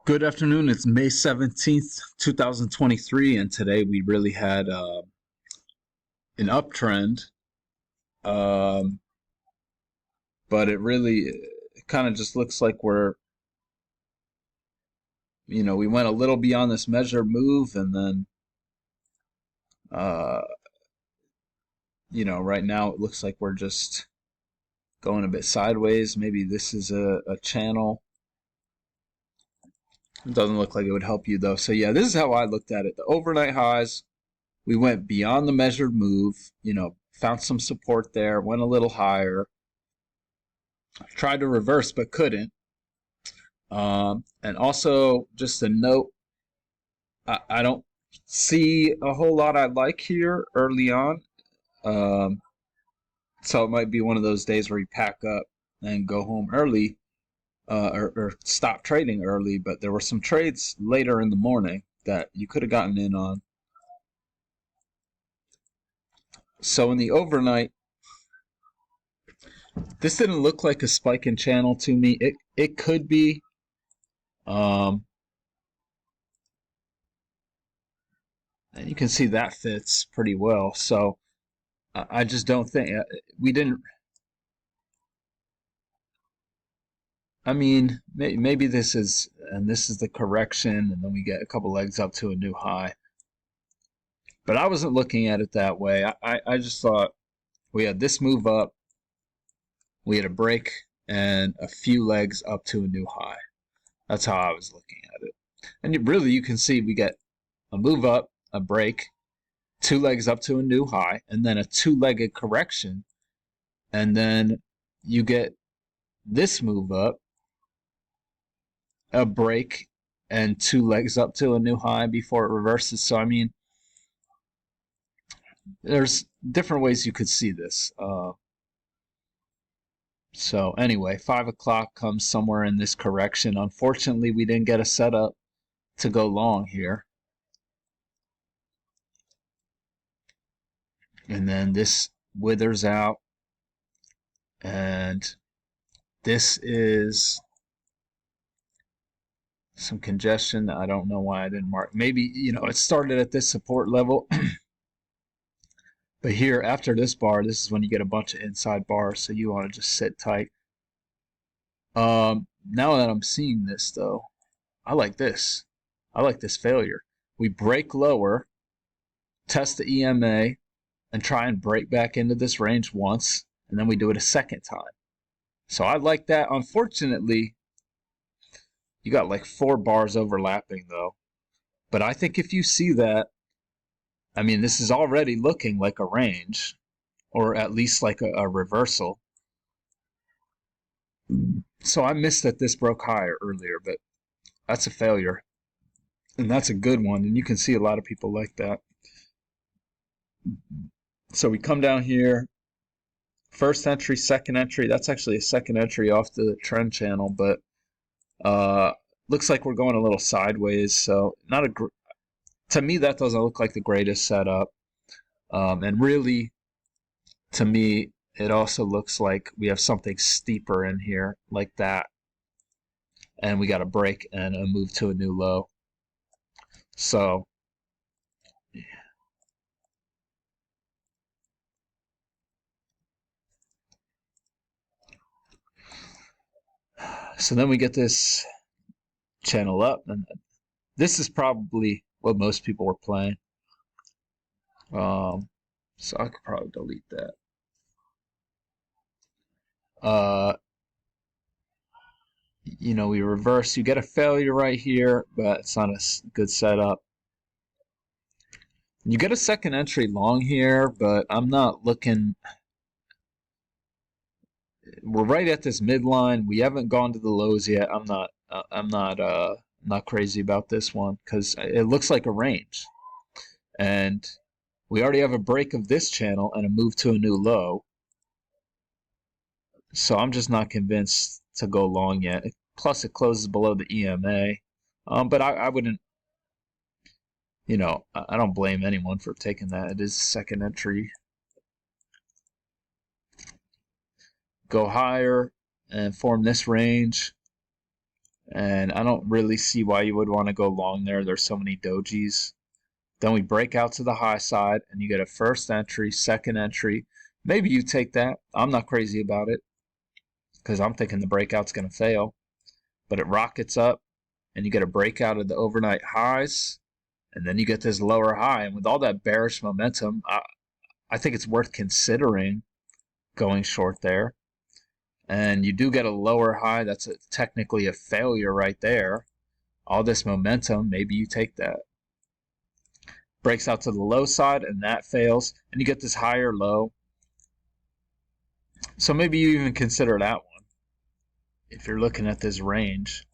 Good afternoon. It's May 17th, 2023, and today we really had an uptrend, um, but it kind of just looks like we went a little beyond this measured move, and then, uh, right now it looks like we're just going a bit sideways. Maybe this is a channel. It doesn't look like it would help you, though. So, yeah, this is how I looked at it. The overnight highs, we went beyond the measured move, found some support there, went a little higher, tried to reverse but couldn't. And also, just a note, I don't see a whole lot I like here early on. Um, so it might be one of those days where you pack up and go home early, or stop trading early. But there were some trades later in the morning that you could have gotten in on. So in the overnight, this didn't look like a spike in channel to me. It could be. Um, and you can see that fits pretty well. So I just don't think we didn't. I mean, maybe this is the correction, and then we get a couple legs up to a new high. But I wasn't looking at it that way. I just thought we had this move up, we had a break, and a few legs up to a new high. That's how I was looking at it. And you can see we get a move up, a break, two legs up to a new high, and then a two-legged correction. And then you get this move up, a break, and two legs up to a new high before it reverses. So, I mean, there's different ways you could see this. So anyway, 5 o'clock comes somewhere in this correction. Unfortunately, we didn't get a setup to go long here. And then this withers out. And this is some congestion. I don't know why I didn't mark. Maybe, it started at this support level. But here, after this bar, this is when you get a bunch of inside bars, so you want to just sit tight. Now that I'm seeing this, though, I like this. I like this failure. We break lower, test the EMA, and try and break back into this range once, and then we do it a second time. So I like that. Unfortunately, you got like 4 bars overlapping, though. But I think if you see that, I mean, this is already looking like a range, or at least like a reversal. So I missed that this broke higher earlier, but that's a failure. And that's a good one, and you can see a lot of people like that. So we come down here, first entry, second entry. That's actually a second entry off the trend channel, but looks like we're going a little sideways. So not a to me, that doesn't look like the greatest setup. And really, to me, it also looks like we have something steeper in here like that. And we got a break and a move to a new low. So then we get this channel up, and this is probably what most people were playing. So I could probably delete that. We reverse. You get a failure right here, but it's not a good setup. You get a second entry long here, but I'm not looking. We're right at this midline. We haven't gone to the lows yet. I'm not crazy about this one because it looks like a range, and we already have a break of this channel and a move to a new low. So I'm just not convinced to go long yet. Plus, it closes below the EMA. But I wouldn't, I don't blame anyone for taking that. It is second entry. Go higher and form this range. And I don't really see why you would want to go long there. There's so many dojis. Then we break out to the high side, and you get a first entry, second entry. Maybe you take that. I'm not crazy about it because I'm thinking the breakout's going to fail. But it rockets up, and you get a breakout of the overnight highs, and then you get this lower high. And with all that bearish momentum, I think it's worth considering going short there. And you do get a lower high. That's technically a failure right there. All this momentum, maybe you take that. Breaks out to the low side, and that fails. And you get this higher low. So maybe you even consider that one if you're looking at this range.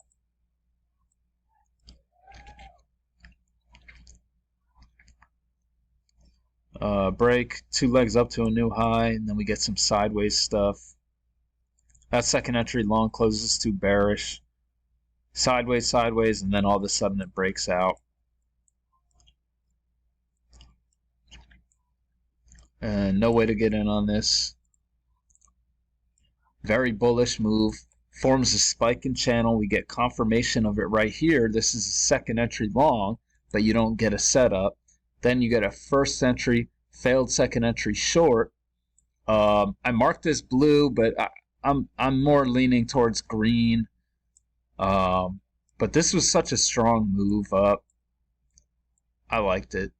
Break, 2 legs up to a new high, and then we get some sideways stuff. That second entry long closes too bearish. Sideways, sideways, and then all of a sudden it breaks out. And no way to get in on this. Very bullish move. Forms a spike in channel. We get confirmation of it right here. This is a second entry long, but you don't get a setup. Then you get a first entry, failed second entry short. I marked this blue, but I'm more leaning towards green. But this was such a strong move up. I liked it.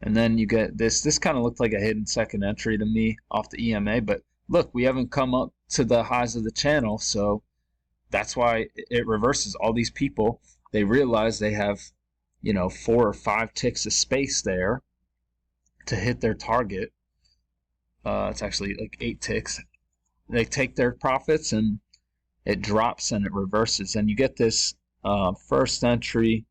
And then you get this. This kind of looked like a hidden second entry to me off the EMA. But look, we haven't come up to the highs of the channel. So that's why it reverses. All these people, they realize they have, 4 or 5 ticks of space there to hit their target. It's actually like 8 ticks. They take their profits and it drops and it reverses. And you get this first entry.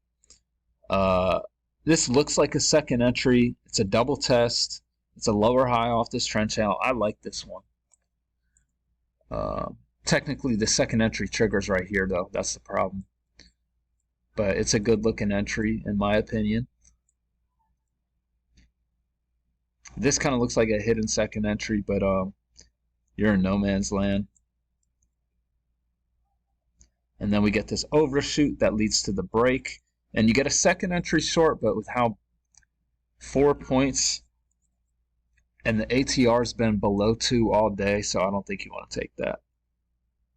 This looks like a second entry. It's a double test. It's a lower high off this trend channel. I like this one. Technically, the second entry triggers right here, though. That's the problem. But it's a good looking entry, in my opinion. This kind of looks like a hidden second entry, but you're in no man's land. And then we get this overshoot that leads to the break. And you get a second entry short, but with how 4 points and the ATR's been below 2 all day, so I don't think you want to take that.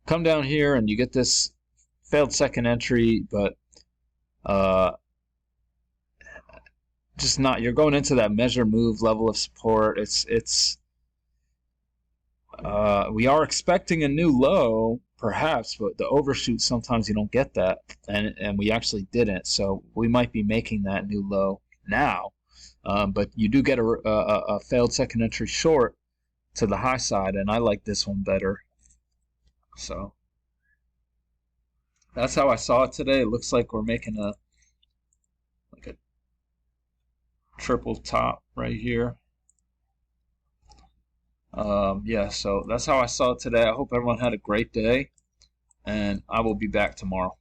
Come down here and you get this failed second entry, but just not. You're going into that measure move level of support. We are expecting a new low, perhaps, but the overshoot, sometimes you don't get that, and we actually didn't, so we might be making that new low now, but you do get a failed second entry short to the high side, and I like this one better. So that's how I saw it today. It looks like we're making a triple top right here. Yeah, so that's how I saw it today. I hope everyone had a great day, and I will be back tomorrow.